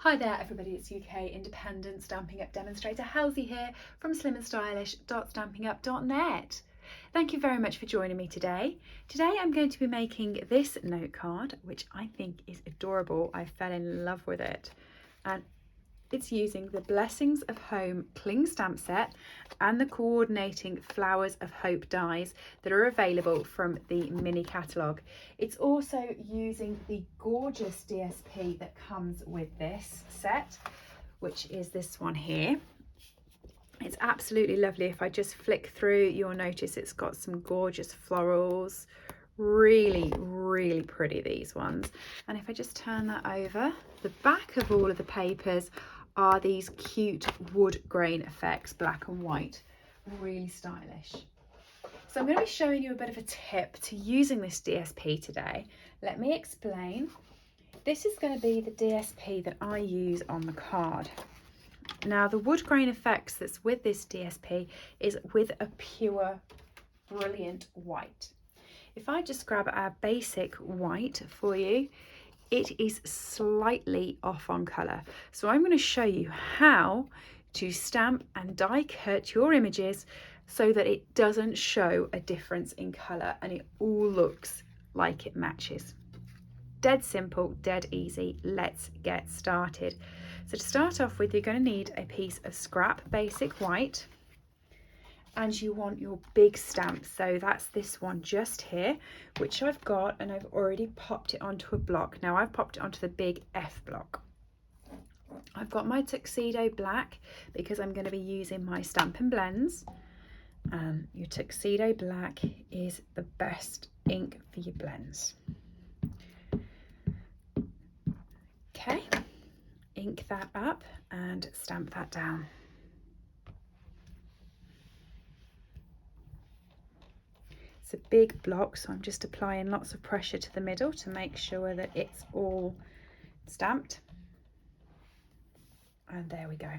Hi there everybody, it's UK independent Stampin' Up demonstrator Helzie here from SlimmandStylish.stampinup.net. Thank you very much for joining me today. Today I'm going to be making this note card, which I think is adorable. I fell in love with it. And it's using the Blessings of Home Cling Stamp set and the coordinating Flowers of Hope dies that are available from the mini catalogue. It's also using the gorgeous DSP that comes with this set, which is this one here. It's absolutely lovely. If I just flick through, you'll notice it's got some gorgeous florals. Really pretty, these ones. And if I just turn that over, the back of all of the papers are these cute wood grain effects, black and white, really stylish. So I'm going to be showing you a bit of a tip to using this DSP today. Let me explain. This is going to be the DSP that I use on the card. Now the wood grain effects that's with this DSP is with a pure, brilliant white. If I just grab our basic white for you, it is slightly off on colour. So I'm going to show you how to stamp and die cut your images so that it doesn't show a difference in colour and it all looks like it matches. Dead simple, dead easy. Let's get started. So to start off with, you're going to need a piece of scrap basic white. And you want your big stamp, so that's this one just here, which I've got, and I've already popped it onto a block. Now I've popped it onto the big F block. I've got my Tuxedo black because I'm going to be using my Stampin' blends. Your Tuxedo black is the best ink for your blends. Okay, ink that up and stamp that down. It's a big block, so I'm just applying lots of pressure to the middle to make sure that it's all stamped. And there we go.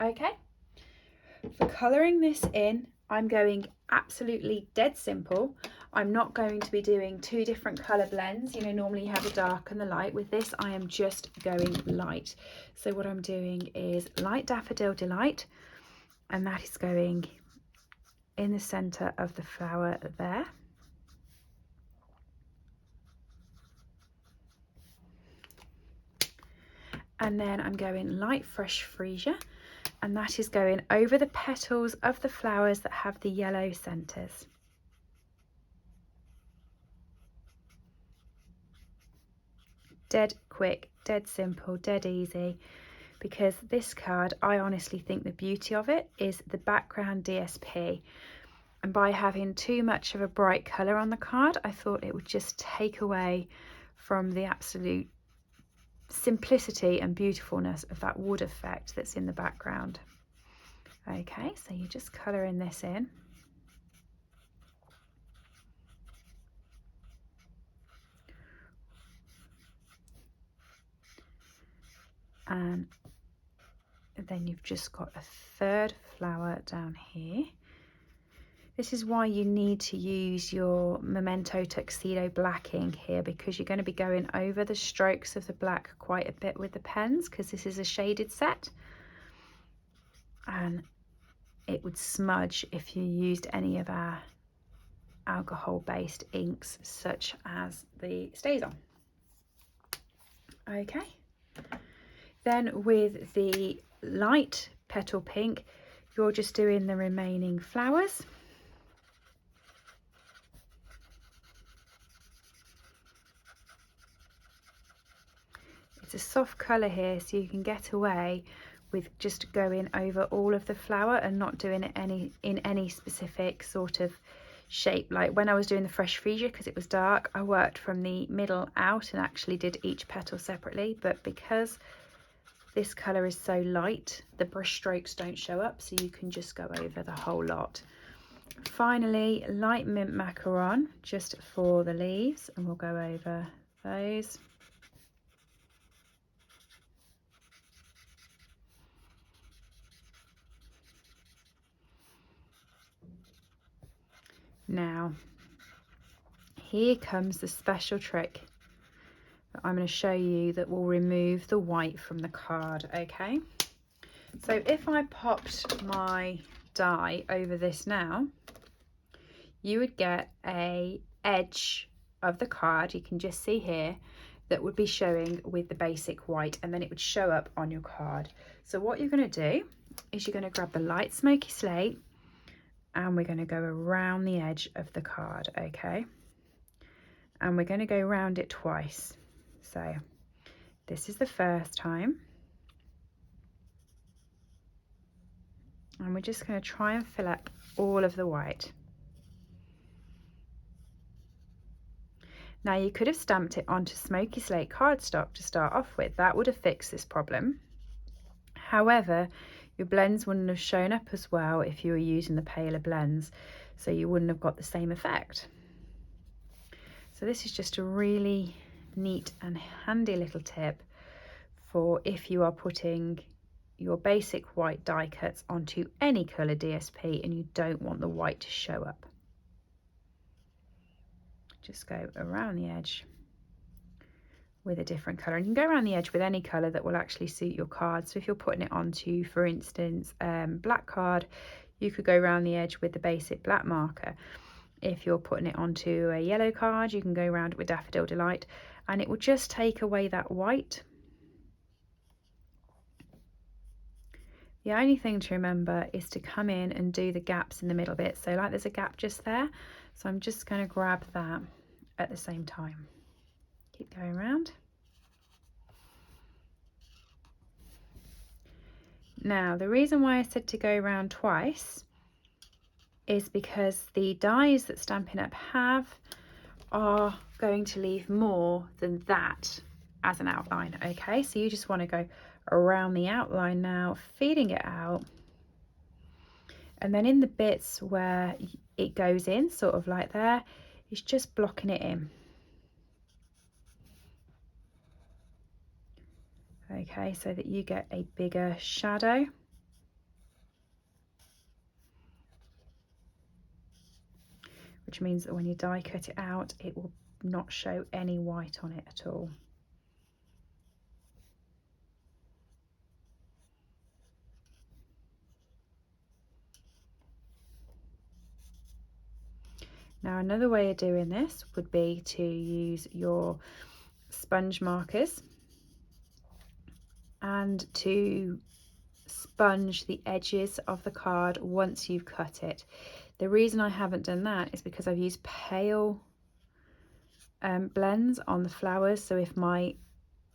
Okay, for colouring this in, I'm going absolutely dead simple. I'm not going to be doing two different colour blends. You know, normally you have the dark and the light. With this, I am just going light. So what I'm doing is Light Daffodil Delight, and that is going in the center of the flower there. And then I'm going Light Fresh Freesia, and that is going over the petals of the flowers that have the yellow centers. Dead quick, dead simple, dead easy, because this card, I honestly think the beauty of it is the background DSP. And by having too much of a bright colour on the card, I thought it would just take away from the absolute simplicity and beautifulness of that wood effect that's in the background. Okay, so you're just colouring this in. And then you've just got a third flower down here. This is why you need to use your Memento Tuxedo black ink here, because you're going to be going over the strokes of the black quite a bit with the pens, because this is a shaded set. And it would smudge if you used any of our alcohol-based inks, such as the StazOn. Okay. Then with the light petal pink, you're just doing the remaining flowers. It's a soft colour here, so you can get away with just going over all of the flower and not doing it in any specific sort of shape. Like when I was doing the Fresh Freesia, because it was dark, I worked from the middle out and actually did each petal separately, but because this colour is so light, the brush strokes don't show up, so you can just go over the whole lot. Finally, light mint macaron just for the leaves, and we'll go over those. Now, here comes the special trick that I'm going to show you that will remove the white from the card, okay? So if I popped my die over this now, you would get a edge of the card, you can just see here, that would be showing with the basic white, and then it would show up on your card. So what you're going to do is you're going to grab the light smoky slate and we're going to go around the edge of the card, okay? And we're going to go around it twice. So this is the first time. And we're just going to try and fill up all of the white. Now you could have stamped it onto smoky slate cardstock to start off with. That would have fixed this problem. However, your blends wouldn't have shown up as well if you were using the paler blends, so you wouldn't have got the same effect. So this is just a really neat and handy little tip for if you are putting your basic white die cuts onto any colour DSP and you don't want the white to show up. Just go around the edge with a different colour, and you can go around the edge with any colour that will actually suit your card. So if you're putting it onto, for instance, black card, you could go around the edge with the basic black marker. If you're putting it onto a yellow card, you can go around it with Daffodil Delight, and it will just take away that white. The only thing to remember is to come in and do the gaps in the middle bit. So like there's a gap just there, so I'm just going to grab that at the same time. Keep going around. Now the reason why I said to go around twice is because the dies that Stampin' Up have are going to leave more than that as an outline, okay? So you just want to go around the outline now, feeding it out, and then in the bits where it goes in, sort of like there, it's just blocking it in. Okay, so that you get a bigger shadow. Which means that when you die cut it out, it will not show any white on it at all. Now another way of doing this would be to use your sponge markers and to sponge the edges of the card once you've cut it. The reason I haven't done that is because I've used pale blends on the flowers, so if my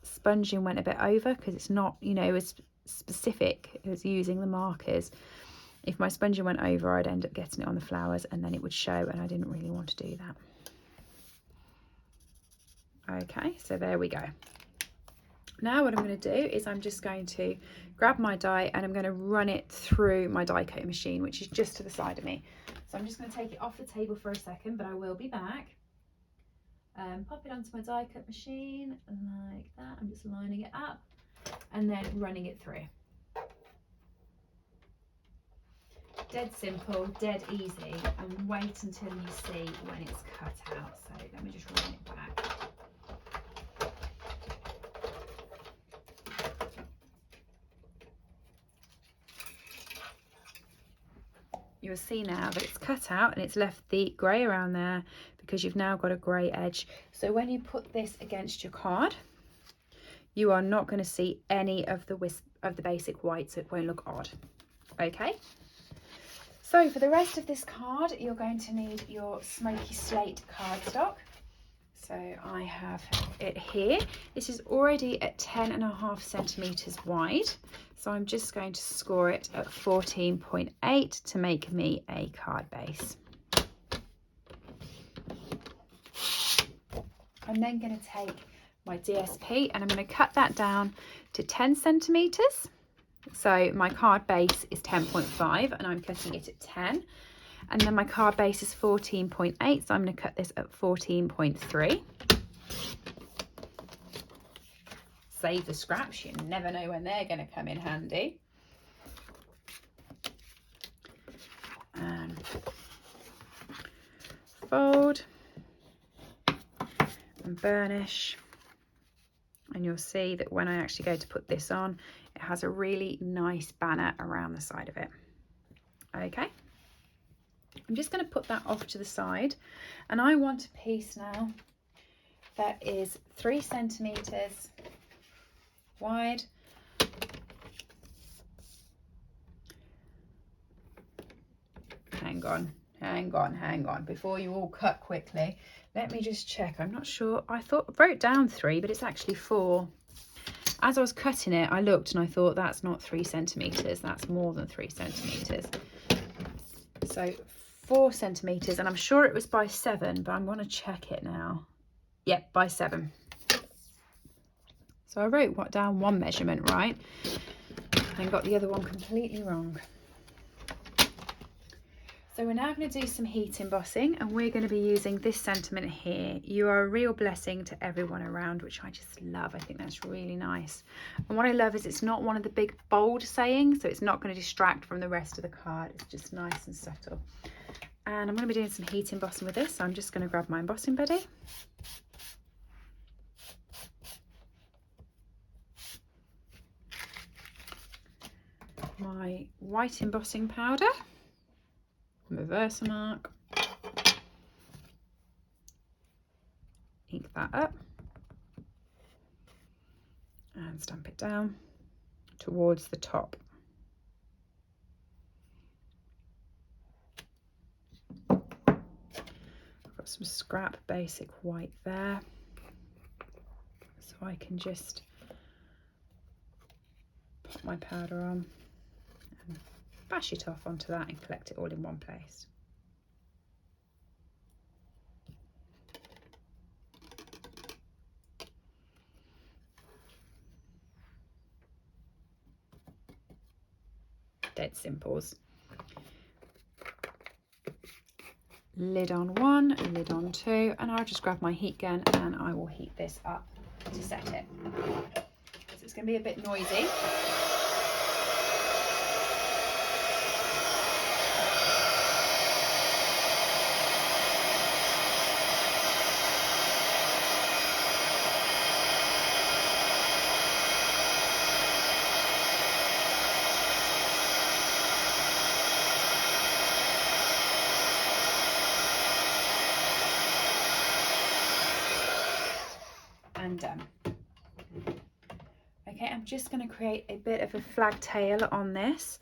sponging went a bit over, because it's not, you know, as specific as using the markers, if my sponging went over, I'd end up getting it on the flowers and then it would show, and I didn't really want to do that. Okay, so there we go. Now what I'm going to do is I'm just going to grab my die and I'm going to run it through my die cutting machine, which is just to the side of me. So I'm just going to take it off the table for a second, but I will be back. Pop it onto my die cut machine like that. I'm just lining it up and then running it through. Dead simple, dead easy, and wait until you see when it's cut out. So let me just run it back. You'll see now that it's cut out and it's left the grey around there because you've now got a grey edge. So when you put this against your card, you are not going to see any of the basic white, so it won't look odd. Okay. So for the rest of this card, you're going to need your smoky slate cardstock. So I have it here. This is already at 10.5 centimeters wide. So I'm just going to score it at 14.8 to make me a card base. I'm then going to take my DSP and I'm going to cut that down to 10 centimeters. So my card base is 10.5 and I'm cutting it at 10. And then my card base is 14.8, so I'm going to cut this at 14.3. Save the scraps, you never know when they're going to come in handy. And fold and burnish and you'll see that when I actually go to put this on, it has a really nice banner around the side of it. Okay, I'm just going to put that off to the side, and I want a piece now that is 3 centimeters wide. Hang on, before you all cut quickly. Let me just check. I'm not sure. I wrote down 3, but it's actually 4. As I was cutting it, I looked and I thought that's not 3 centimeters. That's more than 3 centimeters. So 4 centimeters, and I'm sure it was by 7, but I'm going to check it now. Yep, by 7. So I wrote down one measurement right and got the other one completely wrong. So we're now going to do some heat embossing, and we're going to be using this sentiment here. You are a real blessing to everyone around, which I just love. I think that's really nice. And what I love is it's not one of the big bold sayings, so it's not going to distract from the rest of the card. It's just nice and subtle. And I'm going to be doing some heat embossing with this, so I'm just going to grab my embossing buddy. My white embossing powder. Reverse mark, ink that up and stamp it down towards the top. I've got some scrap basic white there, so I can just pop my powder on and bash it off onto that and collect it all in one place. Dead simples. Lid on 1, lid on 2, and I'll just grab my heat gun and I will heat this up to set it. So it's going to be a bit noisy. And done. Okay, I'm just going to create a bit of a flag tail on this.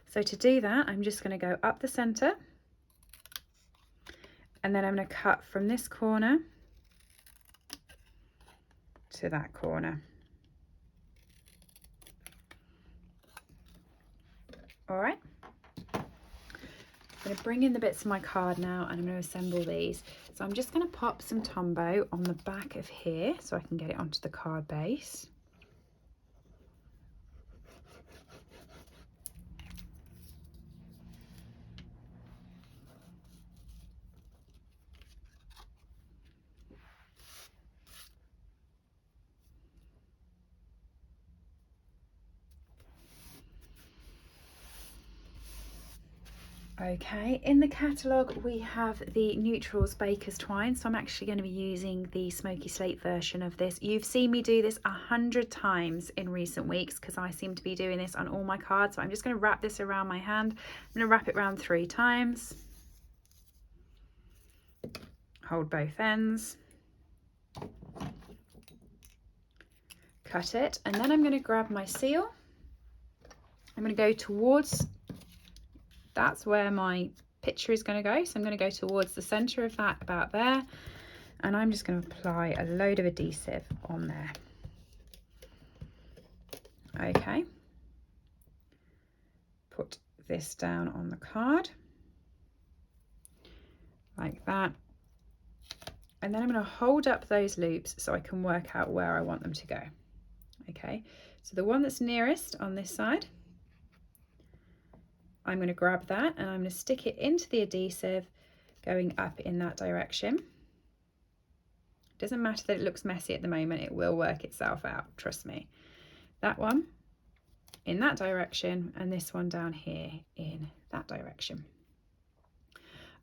So to do that, I'm just going to go up the center, and then I'm going to cut from this corner to that corner. All right. I'm going to bring in the bits of my card now, and I'm going to assemble these. So I'm just going to pop some Tombow on the back of here so I can get it onto the card base. Okay, in the catalogue we have the Neutrals Baker's Twine, so I'm actually going to be using the Smoky Slate version of this. You've seen me do this 100 times in recent weeks because I seem to be doing this on all my cards. So I'm just going to wrap this around my hand. I'm going to wrap it around 3 times. Hold both ends. Cut it, and then I'm going to grab my seal. I'm going to go towards, that's where my picture is going to go, so I'm going to go towards the center of that, about there, and I'm just going to apply a load of adhesive on there. Okay, put this down on the card like that, and then I'm going to hold up those loops so I can work out where I want them to go. Okay, so the one that's nearest on this side, I'm going to grab that and I'm going to stick it into the adhesive going up in that direction. It doesn't matter that it looks messy at the moment, it will work itself out, trust me. That one in that direction, and this one down here in that direction.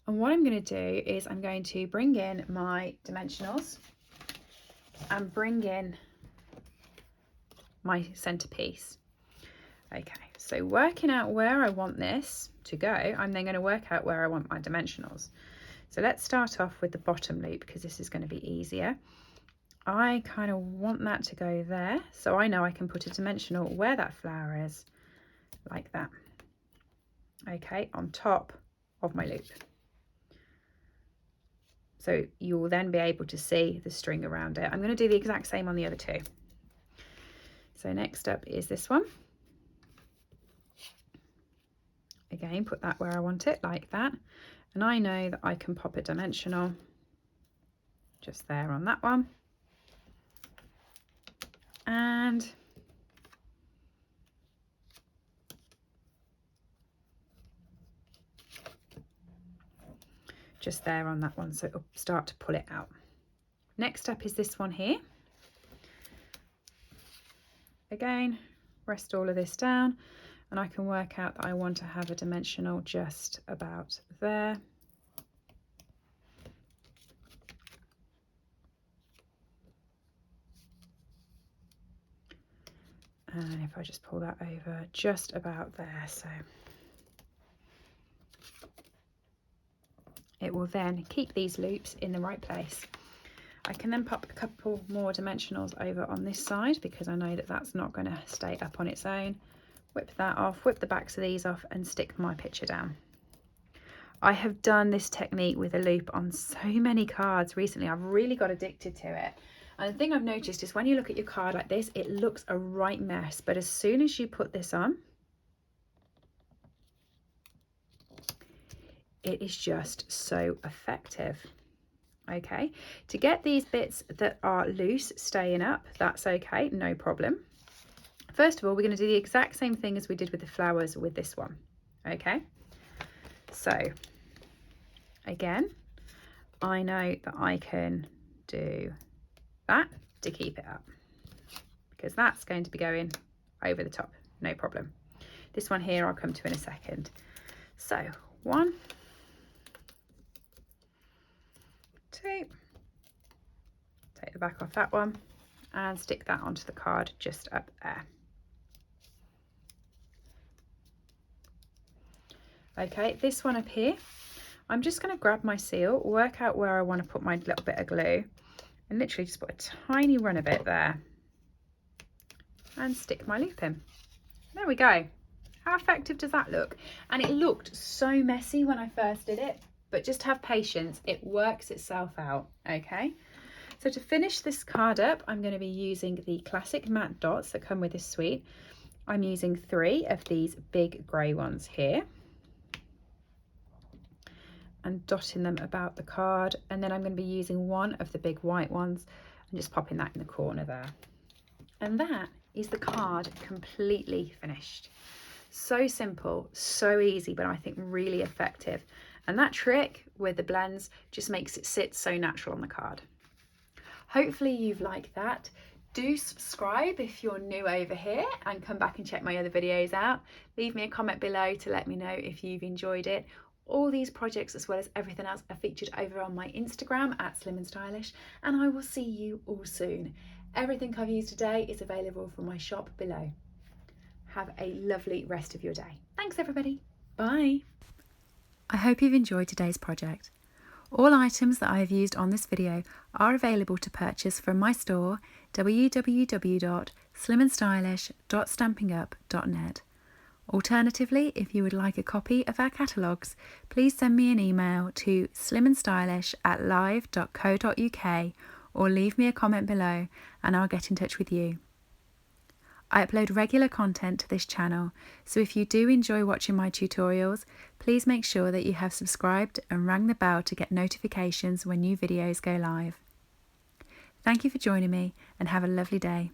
And what I'm going to do is I'm going to bring in my dimensionals and bring in my centerpiece. Okay, so working out where I want this to go, I'm then going to work out where I want my dimensionals. So let's start off with the bottom loop because this is going to be easier. I kind of want that to go there, so I know I can put a dimensional where that flower is, like that. Okay, on top of my loop. So you'll then be able to see the string around it. I'm going to do the exact same on the other two. So next up is this one. Again, put that where I want it, like that. And I know that I can pop a dimensional just there on that one. And just there on that one, so it'll start to pull it out. Next up is this one here. Again, rest all of this down, and I can work out that I want to have a dimensional just about there. And if I just pull that over just about there, so it will then keep these loops in the right place. I can then pop a couple more dimensionals over on this side because I know that that's not going to stay up on its own. Whip that off, whip the backs of these off and stick my picture down. I have done this technique with a loop on so many cards recently. I've really got addicted to it. And the thing I've noticed is when you look at your card like this, it looks a right mess. But as soon as you put this on, it is just so effective. Okay, to get these bits that are loose staying up, that's okay, no problem. First of all, we're going to do the exact same thing as we did with the flowers with this one. Okay, so again, I know that I can do that to keep it up because that's going to be going over the top, no problem. This one here I'll come to in a second. So 1, 2, take the back off that one and stick that onto the card just up there. Okay, this one up here, I'm just going to grab my seal, work out where I want to put my little bit of glue and literally just put a tiny run of it there and stick my loop in. There we go. How effective does that look? And it looked so messy when I first did it, but just have patience, it works itself out. Okay, so to finish this card up, I'm going to be using the classic matte dots that come with this suite. I'm using 3 of these big grey ones here and dotting them about the card, and then I'm going to be using 1 of the big white ones and just popping that in the corner there. And that is the card completely finished. So simple, so easy, but I think really effective. And that trick with the blends just makes it sit so natural on the card. Hopefully you've liked that. Do subscribe if you're new over here and come back and check my other videos out. Leave me a comment below to let me know if you've enjoyed it. All these projects as well as everything else are featured over on my Instagram at SlimmandStylish, and I will see you all soon. Everything I've used today is available from my shop below. Have a lovely rest of your day. Thanks everybody. Bye. I hope you've enjoyed today's project. All items that I have used on this video are available to purchase from my store www.slimmandstylish.stampinup.net. Alternatively, if you would like a copy of our catalogues, please send me an email to slimmandstylish@live.co.uk or leave me a comment below and I'll get in touch with you. I upload regular content to this channel, so if you do enjoy watching my tutorials, please make sure that you have subscribed and rang the bell to get notifications when new videos go live. Thank you for joining me and have a lovely day.